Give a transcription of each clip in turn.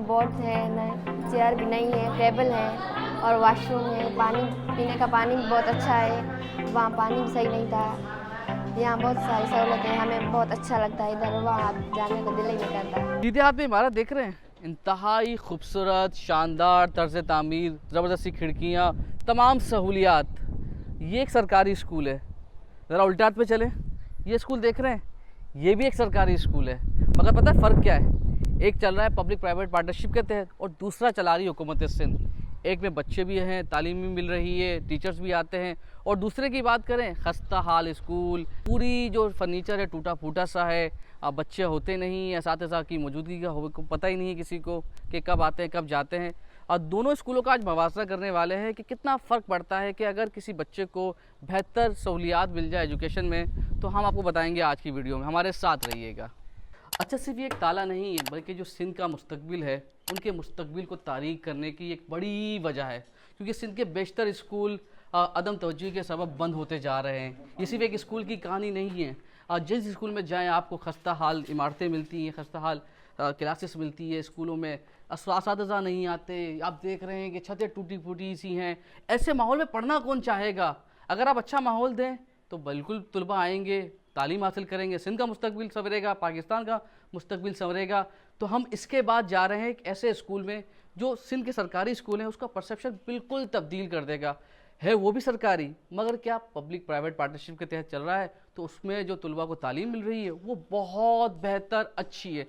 Board है न, chair भी नहीं है, टेबल है और वॉशरूम है। पानी पीने का पानी भी बहुत अच्छा है, वहाँ पानी भी सही नहीं था। यहाँ बहुत सारी सहूलत है, हमें बहुत अच्छा लगता है इधर, वहाँ जाने को दिल ही नहीं करता। सीधे हाथ में इमारत देख रहे हैं, इंतहाई खूबसूरत शानदार तर्ज तामीर, ज़बरदस्ती खिड़कियाँ, तमाम सहूलियात। ये एक सरकारी स्कूल है। ज़रा उल्टे हाथ पे चलें, ये स्कूल देख रहे हैं, ये भी एक सरकारी स्कूल है। मगर पता है फ़र्क क्या है? एक चल रहा है पब्लिक प्राइवेट पार्टनरशिप के तहत और दूसरा चला रही है हुकूमत सिंध। एक में बच्चे भी हैं, तालीम भी मिल रही है, टीचर्स भी आते हैं, और दूसरे की बात करें, खस्ता हाल स्कूल, पूरी जो फर्नीचर है टूटा फूटा सा है, बच्चे होते नहीं, इसातिज़ा की मौजूदगी का पता ही नहीं है किसी को कि कब आते हैं कब जाते हैं। और दोनों स्कूलों का आज मवासा करने वाले हैं कि कितना फ़र्क पड़ता है कि अगर किसी बच्चे को बेहतर सहूलियात मिल जाए एजुकेशन में, तो हम आपको बताएंगे आज की वीडियो में, हमारे साथ रहिएगा। अच्छा, सिर्फ ये एक ताला नहीं है, बल्कि जो सिंध का मुस्तकबिल है, उनके मुस्तकबिल को तारीक करने की एक बड़ी वजह है, क्योंकि सिंध के बेशतर स्कूल अदम तवज्जो के सबब बंद होते जा रहे हैं। ये सिर्फ एक स्कूल की कहानी नहीं है। जिस स्कूल में जाएं आपको खस्ता हाल इमारतें मिलती हैं, खस्ता हाल क्लासेस मिलती है, स्कूलों में इस्तिज़ा नहीं आते, आप देख रहे हैं कि छतें टूटी फूटी सी हैं। ऐसे माहौल में पढ़ना कौन चाहेगा? अगर आप अच्छा माहौल दें तो बिल्कुल तलबा आएंगे, तालीम हासिल करेंगे, सिंध का मुस्तकबिल संवरेगा, पाकिस्तान का मुस्तकबिल संवरेगा। तो हम इसके बाद जा रहे हैं एक ऐसे स्कूल में जो सिंध के सरकारी स्कूल हैं उसका परसेप्शन बिल्कुल तब्दील कर देगा। है वो भी सरकारी, मगर क्या पब्लिक प्राइवेट पार्टनरशिप के तहत चल रहा है, तो उसमें जो तलबा को तालीम मिल रही है वो बहुत बेहतर अच्छी है।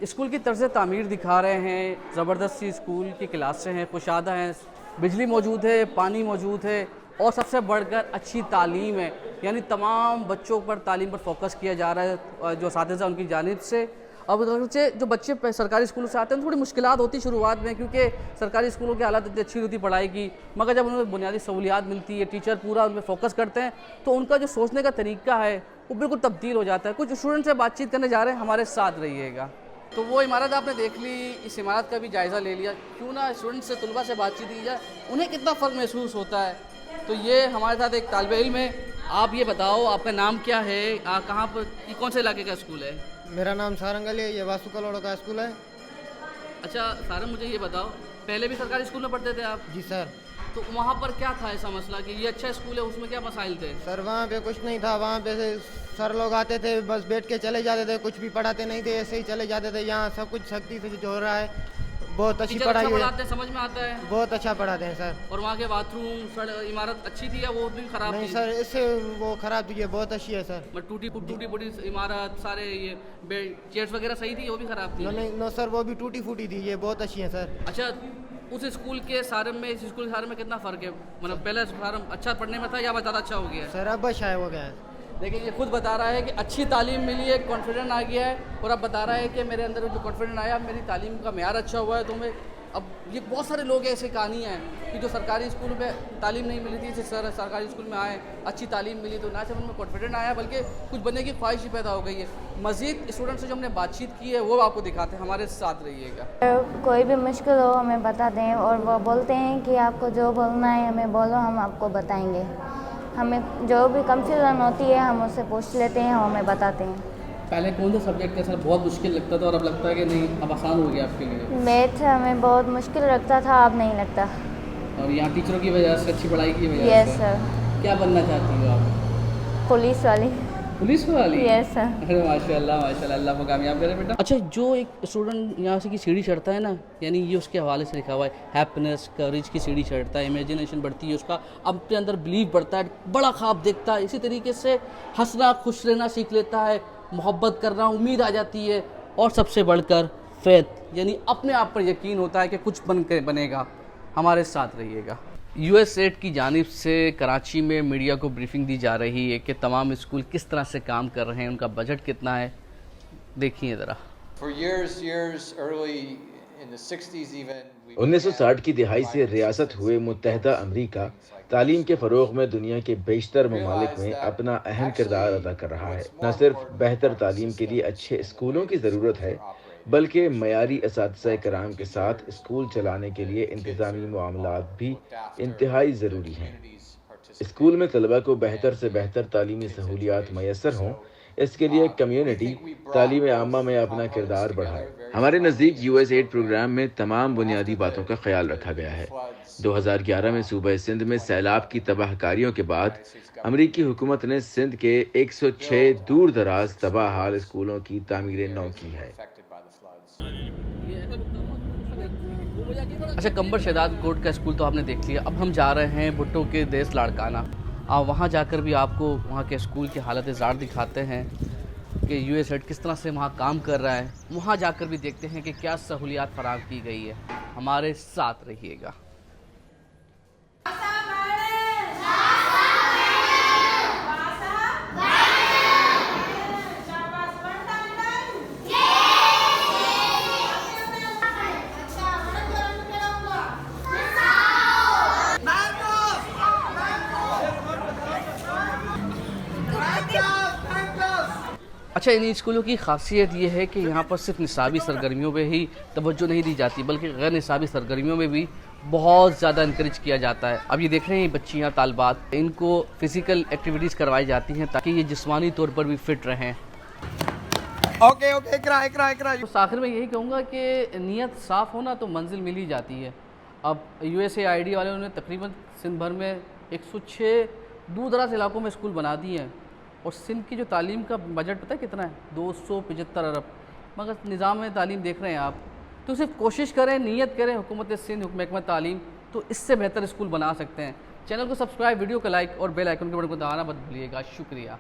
स्कूल की तर्ज तामीर दिखा रहे हैं, ज़बरदस्ती स्कूल की क्लासें हैं, कुशादा हैं, बिजली मौजूद है, पानी मौजूद है, और सबसे बढ़कर अच्छी तालीम है। यानी तमाम बच्चों पर तालीम पर फोकस किया जा रहा है जो इस्तिज़ा उनकी जानिब से। अब अगरचे जो बच्चे सरकारी स्कूलों से आते हैं थोड़ी मुश्किलात होती शुरुआत में, क्योंकि सरकारी स्कूलों की हालत इतनी अच्छी होती पढ़ाई की, मगर जब उन्हें बुनियादी सहूलियात मिलती है, टीचर पूरा उन पर फोकस करते हैं, तो उनका जो सोचने का तरीका है वो बिल्कुल तब्दील हो जाता है। कुछ स्टूडेंट से बातचीत करने जा रहे हैं, हमारे साथ रहिएगा। तो वो इमारत आपने देख ली, इस इमारत का भी जायज़ा ले लिया, क्यों ना स्टूडेंट से तलबा से बातचीत की जाए, उन्हें कितना फ़र्क महसूस होता है। तो ये हमारे साथ एक तालिब इल्म है। आप ये बताओ, आपका नाम क्या है, कहाँ पर, कौन से इलाके का स्कूल है? मेरा नाम सारंग अली है, ये वासु कलोड़ो का स्कूल है। अच्छा सारंग, मुझे ये बताओ, पहले भी सरकारी स्कूल में पढ़ते थे आप? जी सर। तो वहाँ पर क्या था ऐसा मसला कि ये अच्छा स्कूल है, उसमें क्या मसाइल थे? सर वहाँ पे कुछ नहीं था, वहाँ पे सर लोग आते थे, बस बैठ के चले जाते थे, कुछ भी पढ़ाते नहीं थे, ऐसे ही चले जाते थे। यहाँ सब कुछ सख्ती से जो हो रहा है, बहुत अच्छी पढ़ाई है, पढ़ाते हैं, समझ में आता है, बहुत अच्छा पढ़ाते हैं सर। और वहाँ के बाथरूम इमारत अच्छी थी या वो भी खराब नहीं थी? सर, इससे वो खराब थी, ये बहुत अच्छी है सर। टूटी फूटी इमारत, सारे ये चेयर्स वगैरह सही थी, वो भी खराब थी? नहीं नो सर, वो भी टूटी फूटी थी, ये बहुत अच्छी है सर। अच्छा, उस स्कूल के सारम में इस स्कूल के सारम में कितना फ़र्क है? मतलब पहले सारम अच्छा पढ़ने में था या ज़्यादा अच्छा हो गया है? सर अब अच्छा हो गया है। देखिए, ये खुद बता रहा है कि अच्छी तालीम मिली है, कॉन्फिडेंस आ गया है, और अब बता रहा है कि मेरे अंदर जो कॉन्फिडेंस आया, मेरी तालीम का मेयार अच्छा हुआ है। तो मैं अब ये बहुत सारे लोग ऐसे कहानियाँ हैं कि जो सरकारी स्कूल में तालीम नहीं मिली थी, सरकारी स्कूल में आए, अच्छी तालीम मिली, तो ना सिर्फ उनमें कॉन्फिडेंस आया बल्कि कुछ बनने की ख्वाहिश ही पैदा हो गई है। मज़ीद स्टूडेंट से जो हमने बातचीत की है वो आपको दिखाते हैं, हमारे साथ रहिएगा। कोई भी मुश्किल हो हमें बता दें, और वो बोलते हैं कि आपको जो बोलना है हमें बोलो, हम आपको बताएंगे। हमें जो भी कंफ्यूजन होती है हम उससे पूछ लेते हैं, हम हमें बताते हैं। पहले कौन सा सब्जेक्ट का सर बहुत मुश्किल लगता था और अब लगता है कि नहीं, अब आसान हो गया आपके लिए? मैथ हमें बहुत मुश्किल लगता था, अब नहीं लगता। और यहाँ टीचरों की वजह से, अच्छी पढ़ाई की वजह यस से? सर। क्या बनना चाहती हो आप? पुलिस वाली। पुलिस वाली? Yes sir. अरे माशाल्लाह माशाल्लाह, अल्लाह को कामयाब करे बेटा। अच्छा, जो एक स्टूडेंट यहाँ से की सीढ़ी चढ़ता है ना, यानी ये उसके हवाले से लिखा हुआ है, हैप्पीनेस करेज की सीढ़ी चढ़ता है, इमेजिनेशन बढ़ती है उसका, अपने अंदर बिलीव बढ़ता है, बड़ा ख्वाब देखता है, इसी तरीके से हंसना खुश रहना सीख लेता है, मोहब्बत करना, उम्मीद आ जाती है, और सबसे बढ़कर फेथ, यानी अपने आप पर यकीन होता है कि कुछ बनेगा। हमारे साथ रहिएगा। USAID की जानिब से कराची में मीडिया को ब्रीफिंग दी जा रही है कि तमाम स्कूल किस तरह से काम कर रहे हैं, उनका बजट कितना है, देखिए ज़रा। 1960 की दिहाई से रियासत हुए मुत्तहदा अमरीका तालीम के फ़रोग़ में दुनिया के बेशतर ममालिक में अपना अहम किरदार अदा कर रहा है। न सिर्फ बेहतर तालीम के लिए अच्छे स्कूलों की ज़रूरत है, बल्कि मयारी असातिज़ा कराम के साथ स्कूल चलाने के लिए इंतज़ामी मामलात भी इंतहाई ज़रूरी हैं। स्कूल में तलबा को बेहतर से बेहतर तालीमी सहूलियात मैसर हों, इसके लिए कम्युनिटी तालीम आमा में अपना किरदार बढ़ाए। हमारे नज़दीक USAID प्रोग्राम में तमाम बुनियादी बातों का ख्याल रखा गया है। 2011 में सूबा सिंध में सैलाब की तबाहकारियों के बाद अमरीकी हुकूमत ने सिंध के 106 दूर दराज तबाह हाल स्कूलों की तामीर नौ की है। अच्छा, कंबर शहदाद कोट का स्कूल तो आपने देख लिया। अब हम जा रहे हैं भुट्टो के देश लाड़काना। वहाँ जाकर भी आपको वहाँ के स्कूल की हालत ज़ार दिखाते हैं कि USAID किस तरह से वहाँ काम कर रहा है। वहाँ जाकर भी देखते हैं कि क्या सहूलियात फराहम की गई है। हमारे साथ रहिएगा। अच्छा, इन स्कूलों की खासियत ये है कि यहाँ पर सिर्फ निसाबी सरगर्मियों में ही तवज्जो नहीं दी जाती, बल्कि गैर निसाबी सरगर्मियों में भी बहुत ज़्यादा इनकरेज किया जाता है। अब ये देख रहे हैं बच्चियाँ तालबात, इनको फ़िज़िकल एक्टिविटीज़ करवाई जाती हैं ताकि ये जिस्मानी तौर पर भी फ़िट रहें। ओके इकरा। तो आखिर में यही कहूँगा कि नीयत साफ़ होना तो मंजिल मिल ही जाती है। अब USAID वालों ने तकरीबन सिंध भर में 106 दूर दराज इलाकों में स्कूल बना दिए हैं और सिंध की जो तालीम का बजट पता है कितना है? 275 अरब। मगर निज़ाम में तालीम देख रहे हैं आप, तो सिर्फ कोशिश करें, नीयत करें हुकूमत सिंध, महकमा तालीम, तो इससे बेहतर स्कूल बना सकते हैं। चैनल को सब्सक्राइब, वीडियो को लाइक और बेल आइकन के बटन को दबाना मत भूलिएगा। शुक्रिया।